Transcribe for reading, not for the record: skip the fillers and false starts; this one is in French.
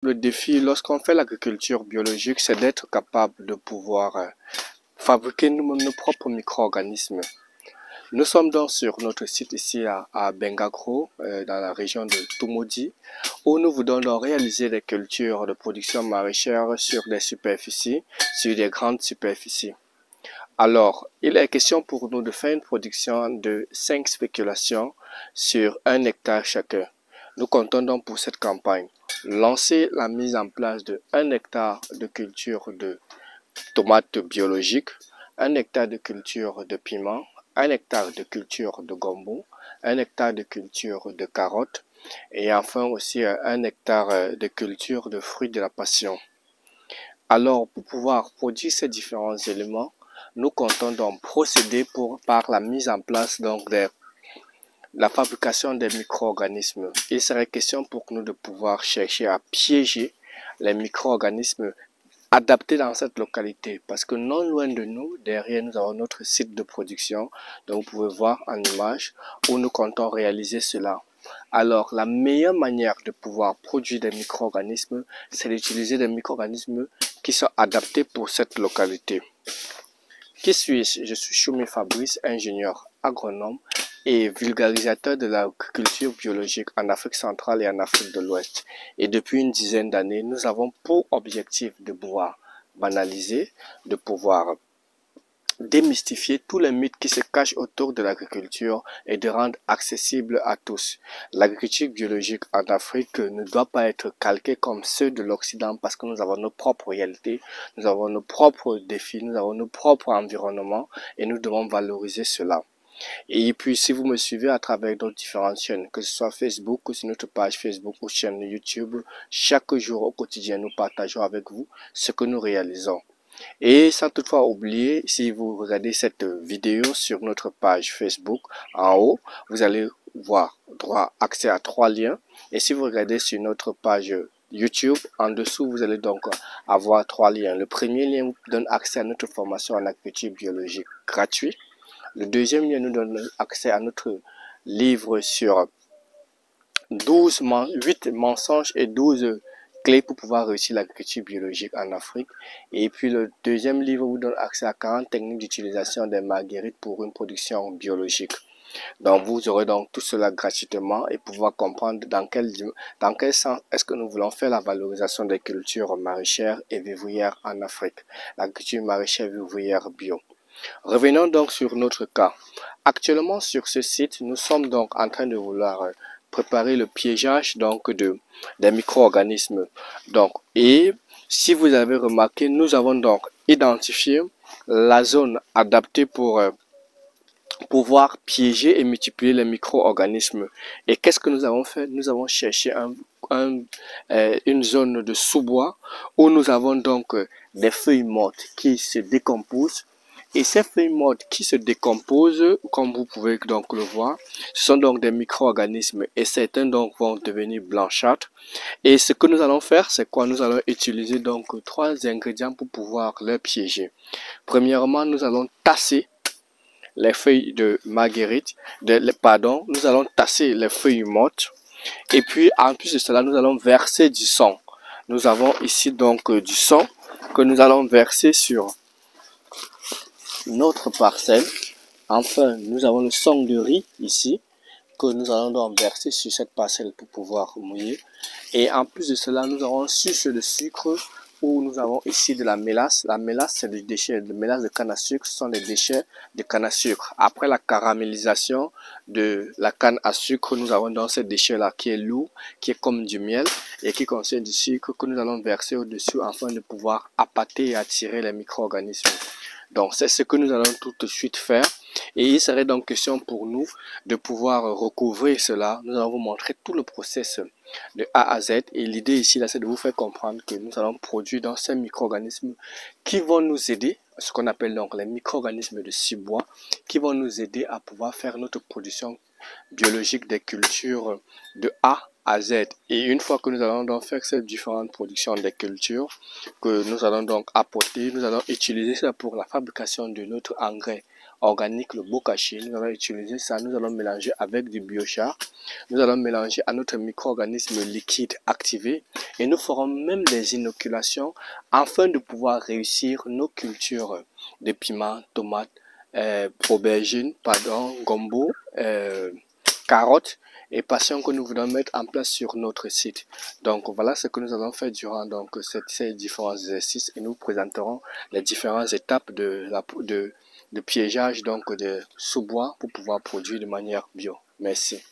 Le défi lorsqu'on fait l'agriculture biologique, c'est d'être capable de pouvoir fabriquer nous-mêmes nos propres micro-organismes. Nous sommes donc sur notre site ici à Bengagro, dans la région de Tumodi, où nous voulons donc réaliser des cultures de production maraîchère sur des superficies, sur des grandes superficies. Alors, il est question pour nous de faire une production de 5 spéculations sur 1 hectare chacun. Nous comptons donc pour cette campagne lancer la mise en place de 1 hectare de culture de tomates biologiques, 1 hectare de culture de piment, 1 hectare de culture de gombo, 1 hectare de culture de carottes et enfin aussi 1 hectare de culture de fruits de la passion. Alors, pour pouvoir produire ces différents éléments, nous comptons donc procéder par la mise en place donc la fabrication des micro-organismes. Il serait question pour nous de pouvoir chercher à piéger les micro-organismes adaptés dans cette localité, parce que non loin de nous, derrière nous avons notre site de production, donc vous pouvez voir en image où nous comptons réaliser cela. Alors, la meilleure manière de pouvoir produire des micro-organismes, c'est d'utiliser des micro-organismes qui sont adaptés pour cette localité. Qui suis-je? Je suis Choumi Fabrice, ingénieur agronome et vulgarisateur de l'agriculture biologique en Afrique centrale et en Afrique de l'Ouest. Et depuis une dizaine d'années, nous avons pour objectif de pouvoir banaliser, de pouvoir démystifier tous les mythes qui se cachent autour de l'agriculture et de rendre accessible à tous. L'agriculture biologique en Afrique ne doit pas être calquée comme ceux de l'Occident parce que nous avons nos propres réalités, nous avons nos propres défis, nous avons nos propres environnements et nous devons valoriser cela. Et puis, si vous me suivez à travers nos différentes chaînes, que ce soit Facebook ou sur notre page Facebook ou chaîne YouTube, chaque jour au quotidien, nous partageons avec vous ce que nous réalisons. Et sans toutefois oublier, si vous regardez cette vidéo sur notre page Facebook, en haut, vous allez voir droit accès à 3 liens. Et si vous regardez sur notre page YouTube, en dessous, vous allez donc avoir 3 liens. Le premier lien vous donne accès à notre formation en agriculture biologique gratuit. Le deuxième lien nous donne accès à notre livre sur 8 mensonges et 12 clés pour pouvoir réussir l'agriculture biologique en Afrique. Et puis le deuxième livre vous donne accès à 40 techniques d'utilisation des marguerites pour une production biologique. Donc vous aurez donc tout cela gratuitement et pouvoir comprendre dans quel sens est-ce que nous voulons faire la valorisation des cultures maraîchères et vivrières en Afrique. L'agriculture maraîchère vivrière bio. Revenons donc sur notre cas. Actuellement sur ce site, nous sommes donc en train de vouloir préparer le piégeage donc des micro-organismes. Donc, et si vous avez remarqué, nous avons donc identifié la zone adaptée pour pouvoir piéger et multiplier les micro-organismes. Et qu'est-ce que nous avons fait? Nous avons cherché une zone de sous-bois où nous avons donc des feuilles mortes qui se décomposent. Et ces feuilles mortes qui se décomposent, comme vous pouvez donc le voir, ce sont donc des micro-organismes et certains donc vont devenir blanchâtres. Et ce que nous allons faire, c'est quoi? Nous allons utiliser donc 3 ingrédients pour pouvoir les piéger. Premièrement, nous allons tasser les feuilles de marguerite, nous allons tasser les feuilles mortes. Et puis, en plus de cela, nous allons verser du sang. Nous avons ici donc du sang que nous allons verser sur notre parcelle. Enfin, nous avons le sang de riz ici que nous allons donc verser sur cette parcelle pour pouvoir mouiller. Et en plus de cela, nous avons un sucre de sucre où nous avons ici de la mélasse. La mélasse, c'est des déchets de mélasse de canne à sucre. Ce sont des déchets de canne à sucre. Après la caramélisation de la canne à sucre, nous avons donc ces déchets-là qui est lourd, qui est comme du miel et qui contient du sucre que nous allons verser au-dessus afin de pouvoir appâter et attirer les micro-organismes. Donc, c'est ce que nous allons tout de suite faire. Et il serait donc question pour nous de pouvoir recouvrir cela. Nous allons vous montrer tout le process de A à Z. Et l'idée ici, là, c'est de vous faire comprendre que nous allons produire dans ces micro-organismes qui vont nous aider, ce qu'on appelle donc les micro-organismes de cibois, qui vont nous aider à pouvoir faire notre production biologique des cultures de A à Z. Et une fois que nous allons donc faire ces différentes productions des cultures que nous allons donc apporter, nous allons utiliser ça pour la fabrication de notre engrais organique, le bokashi. Nous allons utiliser ça, nous allons mélanger avec du biochar. Nous allons mélanger à notre micro-organisme liquide activé et nous ferons même des inoculations afin de pouvoir réussir nos cultures de piments, tomates, aubergines, gombo, carottes et passion que nous voulons mettre en place sur notre site. Donc voilà ce que nous allons faire durant ces différents exercices et nous présenterons les différentes étapes de piégeage de sous-bois pour pouvoir produire de manière bio. Merci.